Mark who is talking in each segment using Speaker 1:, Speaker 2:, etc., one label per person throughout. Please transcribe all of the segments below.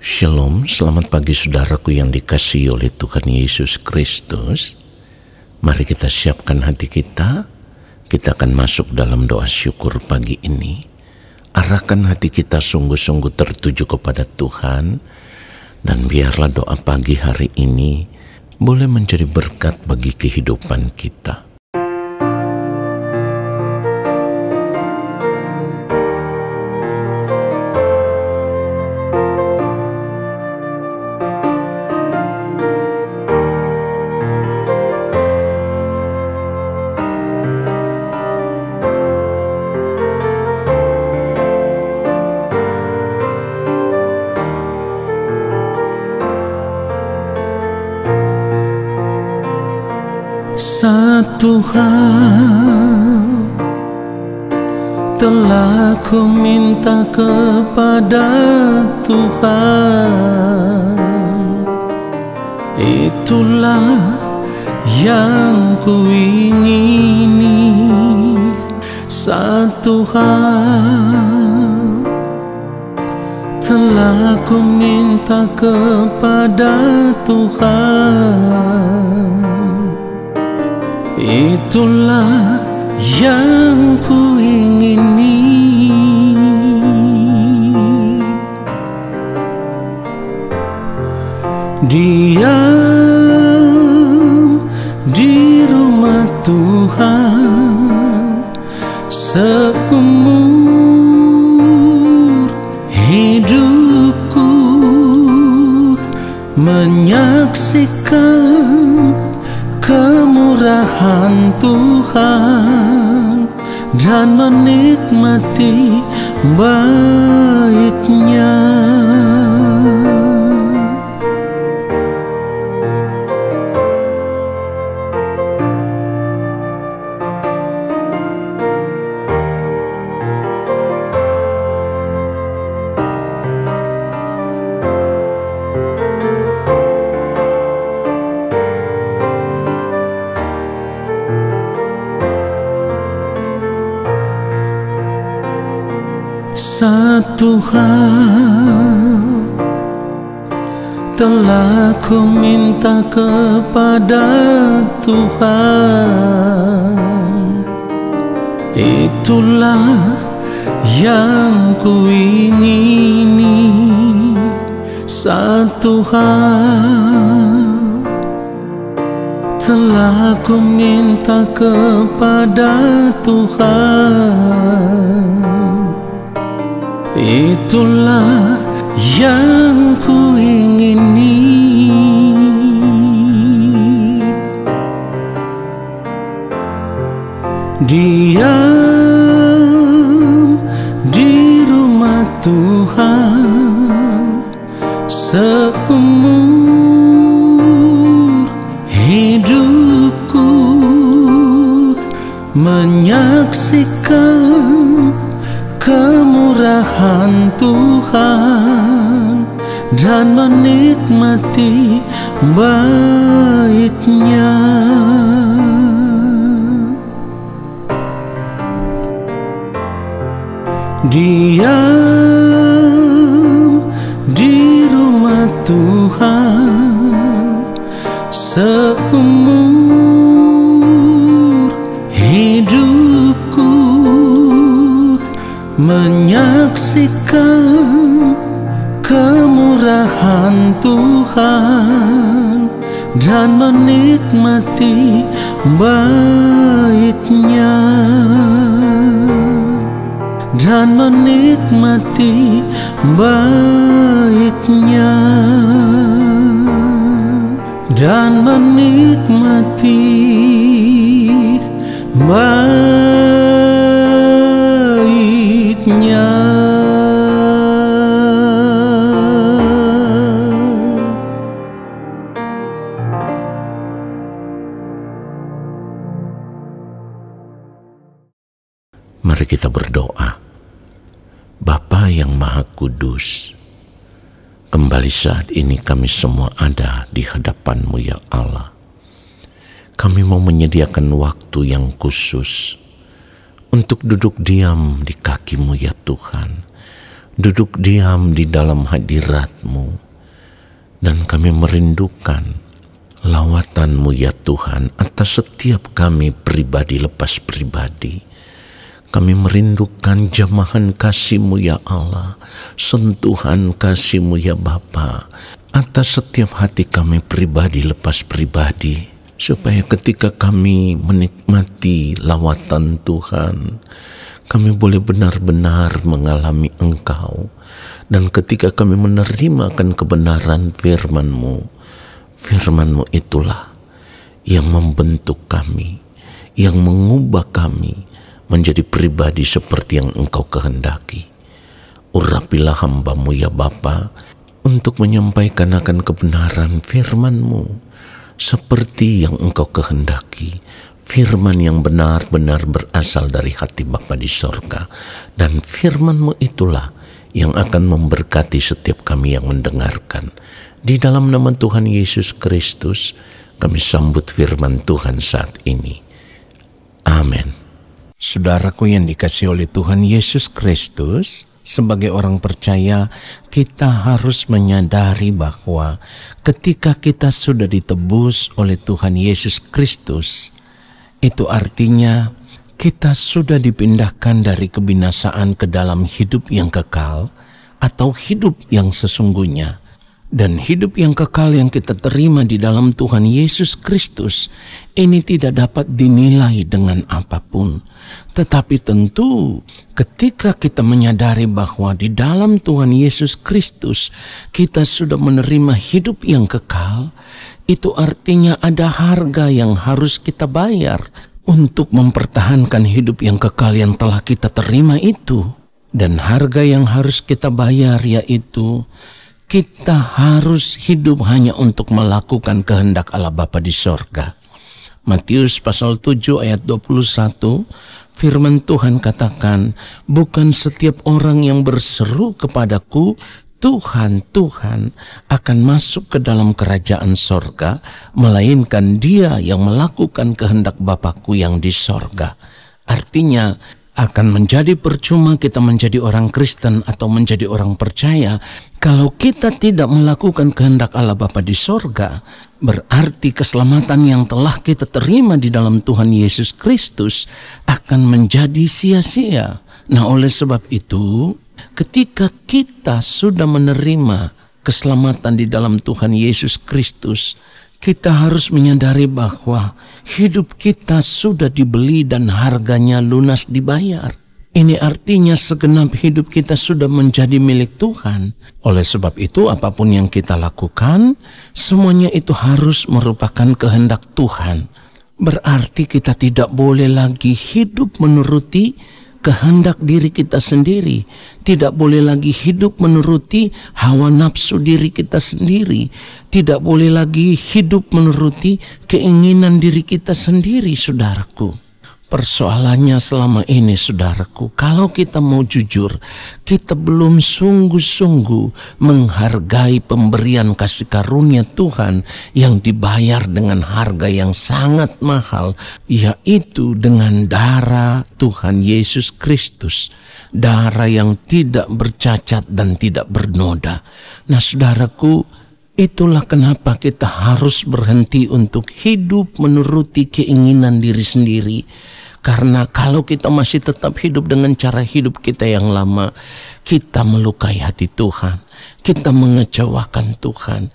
Speaker 1: Shalom, selamat pagi saudaraku yang dikasihi oleh Tuhan Yesus Kristus. Mari kita siapkan hati kita. Kita akan masuk dalam doa syukur pagi ini. Arahkan hati kita sungguh-sungguh tertuju kepada Tuhan. Dan biarlah doa pagi hari ini boleh menjadi berkat bagi kehidupan kita.
Speaker 2: Satu hal telah ku minta kepada Tuhan, itulah yang ku ingini. Satu hal telah ku minta kepada Tuhan, itulah yang ku ingini. Diam di rumah Tuhan seumur hidupku, menyaksikan kemurahan Tuhan dan menikmati bait-Nya. Satu hal telah ku minta kepada Tuhan, itulah yang ku ingini. Satu hal telah ku minta kepada Tuhan, itulah yang ku ingini. Diam di rumah Tuhan seumur hidupku, menyaksikan kemurahan Tuhan dan menikmati bait-Nya. Diam di rumah Tuhan seumur hidupku, menyaksikan kemurahan Tuhan dan menikmati bait-Nya, dan menikmati bait-Nya, dan menikmati bait-Nya.
Speaker 1: Mari kita berdoa. Bapa yang Maha Kudus, kembali saat ini kami semua ada di hadapan-Mu ya Allah. Kami mau menyediakan waktu yang khusus untuk duduk diam di kaki-Mu ya Tuhan, duduk diam di dalam hadirat-Mu, dan kami merindukan lawatan-Mu ya Tuhan atas setiap kami pribadi lepas pribadi. Kami merindukan jamahan kasih-Mu ya Allah, sentuhan kasih-Mu ya Bapa atas setiap hati kami pribadi lepas pribadi, supaya ketika kami menikmati lawatan Tuhan, kami boleh benar-benar mengalami Engkau. Dan ketika kami menerima akan kebenaran firman-Mu, firman-Mu itulah yang membentuk kami, yang mengubah kami menjadi pribadi seperti yang Engkau kehendaki. Urapilah hamba-Mu ya Bapa untuk menyampaikan akan kebenaran firman-Mu seperti yang Engkau kehendaki, firman yang benar-benar berasal dari hati Bapa di sorga. Dan firman-Mu itulah yang akan memberkati setiap kami yang mendengarkan. Di dalam nama Tuhan Yesus Kristus, kami sambut firman Tuhan saat ini. Amin. Saudaraku yang dikasihi oleh Tuhan Yesus Kristus, sebagai orang percaya, kita harus menyadari bahwa ketika kita sudah ditebus oleh Tuhan Yesus Kristus, itu artinya kita sudah dipindahkan dari kebinasaan ke dalam hidup yang kekal atau hidup yang sesungguhnya. Dan hidup yang kekal yang kita terima di dalam Tuhan Yesus Kristus ini tidak dapat dinilai dengan apapun. Tetapi tentu ketika kita menyadari bahwa di dalam Tuhan Yesus Kristus kita sudah menerima hidup yang kekal, itu artinya ada harga yang harus kita bayar untuk mempertahankan hidup yang kekal yang telah kita terima itu. Dan harga yang harus kita bayar yaitu kita harus hidup hanya untuk melakukan kehendak Allah Bapa di sorga. Matius pasal 7 ayat 21, firman Tuhan katakan, bukan setiap orang yang berseru kepadaku, Tuhan, Tuhan, akan masuk ke dalam kerajaan sorga, melainkan dia yang melakukan kehendak Bapa-Ku yang di sorga. Artinya, akan menjadi percuma kita menjadi orang Kristen atau menjadi orang percaya kalau kita tidak melakukan kehendak Allah Bapa di sorga. Berarti keselamatan yang telah kita terima di dalam Tuhan Yesus Kristus akan menjadi sia-sia. Nah, oleh sebab itu, ketika kita sudah menerima keselamatan di dalam Tuhan Yesus Kristus, kita harus menyadari bahwa hidup kita sudah dibeli dan harganya lunas dibayar. Ini artinya segenap hidup kita sudah menjadi milik Tuhan. Oleh sebab itu, apapun yang kita lakukan, semuanya itu harus merupakan kehendak Tuhan. Berarti kita tidak boleh lagi hidup menuruti kehendak diri kita sendiri. Tidak boleh lagi hidup menuruti hawa nafsu diri kita sendiri. Tidak boleh lagi hidup menuruti keinginan diri kita sendiri, saudaraku. Persoalannya selama ini, saudaraku, kalau kita mau jujur, kita belum sungguh-sungguh menghargai pemberian kasih karunia Tuhan yang dibayar dengan harga yang sangat mahal, yaitu dengan darah Tuhan Yesus Kristus, darah yang tidak bercacat dan tidak bernoda. Nah, saudaraku, itulah kenapa kita harus berhenti untuk hidup menuruti keinginan diri sendiri. Karena kalau kita masih tetap hidup dengan cara hidup kita yang lama, kita melukai hati Tuhan, kita mengecewakan Tuhan,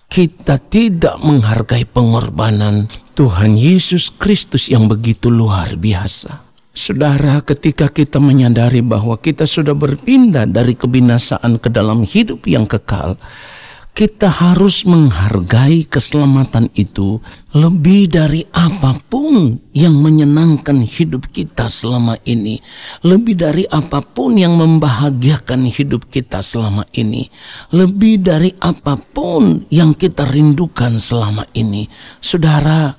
Speaker 1: kita tidak menghargai pengorbanan Tuhan Yesus Kristus yang begitu luar biasa. Saudara, ketika kita menyadari bahwa kita sudah berpindah dari kebinasaan ke dalam hidup yang kekal, kita harus menghargai keselamatan itu lebih dari apapun yang menyenangkan hidup kita selama ini, lebih dari apapun yang membahagiakan hidup kita selama ini, lebih dari apapun yang kita rindukan selama ini. Saudara,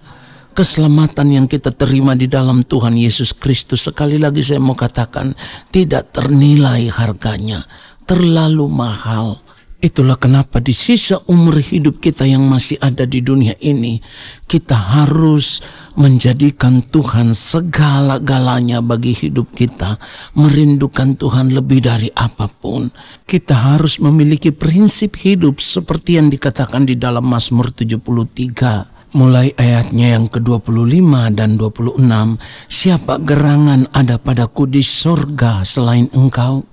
Speaker 1: keselamatan yang kita terima di dalam Tuhan Yesus Kristus, sekali lagi saya mau katakan, tidak ternilai harganya, terlalu mahal. Itulah kenapa di sisa umur hidup kita yang masih ada di dunia ini, kita harus
Speaker 2: menjadikan Tuhan segala-galanya bagi hidup kita, merindukan Tuhan lebih dari apapun. Kita harus memiliki prinsip hidup seperti yang dikatakan di dalam Mazmur 73. Mulai ayatnya yang ke-25 dan 26, siapa gerangan ada padaku di sorga selain engkau?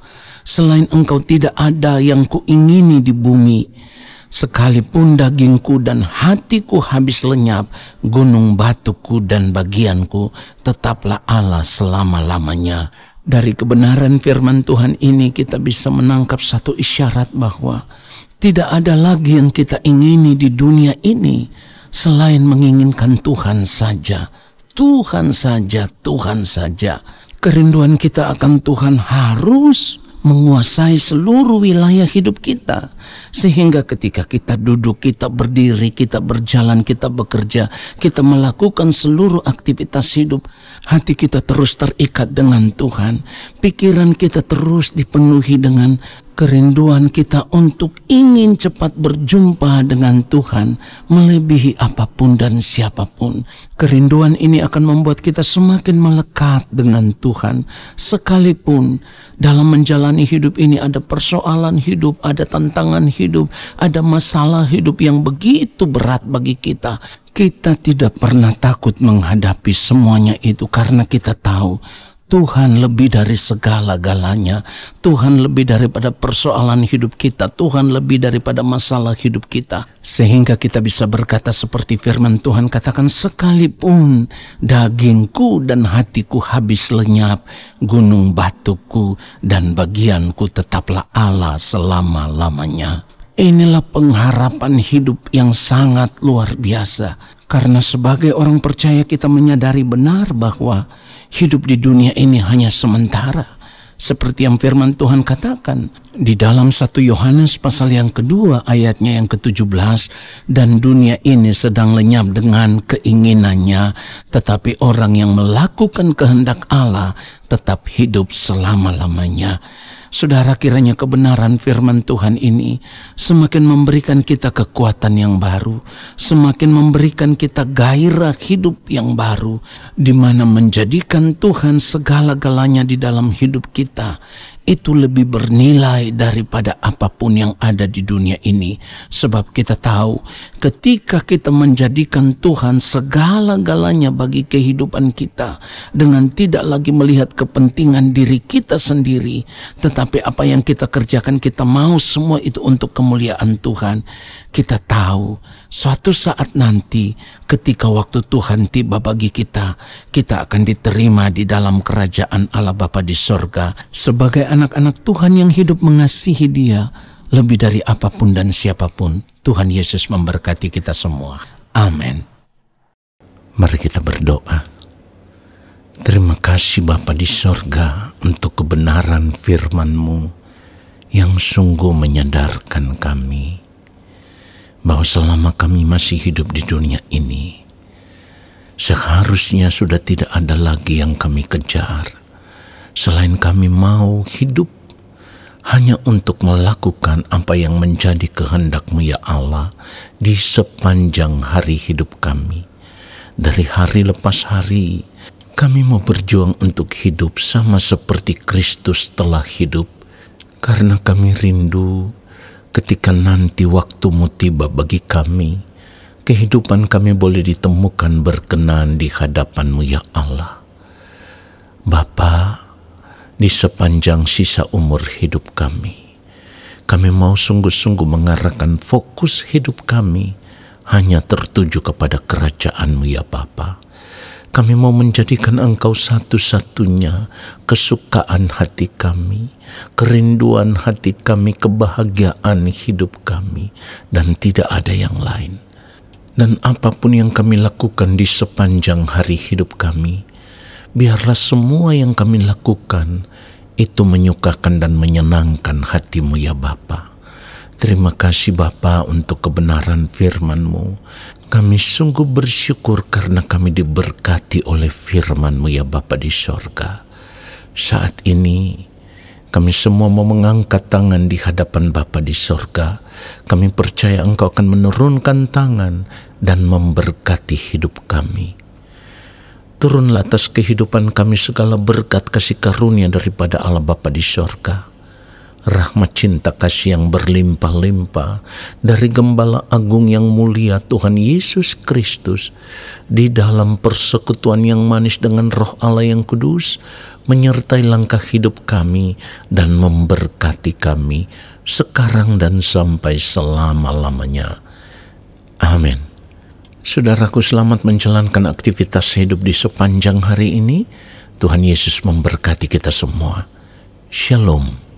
Speaker 2: Selain engkau tidak ada yang kuingini di bumi. Sekalipun dagingku dan hatiku habis lenyap, gunung batuku dan bagianku, tetaplah Allah selama-lamanya. Dari kebenaran firman Tuhan ini kita bisa menangkap satu isyarat bahwa tidak ada lagi yang kita ingini di dunia ini selain menginginkan Tuhan saja. Tuhan saja, Tuhan saja. Kerinduan kita akan Tuhan harus menguasai seluruh wilayah hidup kita. Sehingga ketika kita duduk, kita berdiri, kita berjalan, kita bekerja, kita melakukan seluruh aktivitas hidup, hati kita terus terikat dengan Tuhan. Pikiran kita terus dipenuhi dengan kerinduan kita untuk ingin cepat berjumpa dengan Tuhan melebihi apapun dan siapapun. Kerinduan ini akan membuat kita semakin melekat dengan Tuhan. Sekalipun dalam menjalani hidup ini ada persoalan hidup, ada tantangan hidup, ada masalah hidup yang begitu berat bagi kita, kita tidak pernah takut menghadapi semuanya itu karena kita tahu Tuhan lebih dari segala-galanya. Tuhan lebih daripada persoalan hidup kita. Tuhan lebih daripada masalah hidup kita. Sehingga kita bisa berkata seperti firman Tuhan katakan, sekalipun dagingku dan hatiku habis lenyap, gunung batuku dan bagianku tetaplah Allah selama-lamanya. Inilah pengharapan hidup yang sangat luar biasa. Karena sebagai orang percaya kita menyadari benar bahwa hidup di dunia ini hanya sementara. Seperti yang firman Tuhan katakan di dalam 1 Yohanes pasal yang kedua ayatnya yang ke-17. Dan dunia ini sedang lenyap dengan keinginannya, tetapi orang yang melakukan kehendak Allah tetap hidup selama-lamanya. Saudara, kiranya kebenaran firman Tuhan ini semakin memberikan kita kekuatan yang baru, semakin memberikan kita gairah hidup yang baru, di mana menjadikan Tuhan segala-galanya di dalam hidup kita itu lebih bernilai daripada apapun yang ada di dunia ini. Sebab kita tahu ketika kita menjadikan Tuhan segala-galanya bagi kehidupan kita, dengan tidak lagi melihat kepentingan diri kita sendiri, tetapi apa yang kita kerjakan kita mau semua itu untuk kemuliaan Tuhan. Kita tahu suatu saat nanti ketika waktu Tuhan tiba bagi kita, kita akan diterima di dalam kerajaan Allah Bapa di sorga sebagai anak-anak Tuhan yang hidup mengasihi Dia lebih dari apapun dan siapapun. Tuhan Yesus memberkati kita semua. Amin.
Speaker 1: Mari kita berdoa. Terima kasih Bapa di sorga untuk kebenaran firman-Mu yang sungguh menyadarkan kami bahwa selama kami masih hidup di dunia ini, seharusnya sudah tidak ada lagi yang kami kejar selain kami mau hidup hanya untuk melakukan apa yang menjadi kehendak-Mu ya Allah di sepanjang hari hidup kami. Dari hari lepas hari kami mau berjuang untuk hidup sama seperti Kristus telah hidup, karena kami rindu ketika nanti waktu-Mu tiba bagi kami, kehidupan kami boleh ditemukan berkenan di hadapan-Mu ya Allah. Bapa, di sepanjang sisa umur hidup kami mau sungguh-sungguh mengarahkan fokus hidup kami hanya tertuju kepada kerajaan-Mu ya Bapa. Kami mau menjadikan Engkau satu-satunya kesukaan hati kami, kerinduan hati kami, kebahagiaan hidup kami, dan tidak ada yang lain. Dan apapun yang kami lakukan di sepanjang hari hidup kami, biarlah semua yang kami lakukan itu menyukakan dan menyenangkan hati-Mu ya Bapa. Terima kasih Bapa untuk kebenaran firman-Mu. Kami sungguh bersyukur karena kami diberkati oleh firman-Mu ya Bapa di sorga. Saat ini kami semua mau mengangkat tangan di hadapan Bapa di sorga. Kami percaya Engkau akan menurunkan tangan dan memberkati hidup kami. Turunlah atas kehidupan kami segala berkat kasih karunia daripada Allah Bapa di sorga. Rahmat cinta kasih yang berlimpah-limpah dari Gembala Agung yang mulia Tuhan Yesus Kristus di dalam persekutuan yang manis dengan Roh Allah yang kudus menyertai langkah hidup kami dan memberkati kami sekarang dan sampai selama-lamanya. Amin. Saudaraku, selamat menjalankan aktivitas hidup di sepanjang hari ini. Tuhan Yesus memberkati kita semua. Shalom.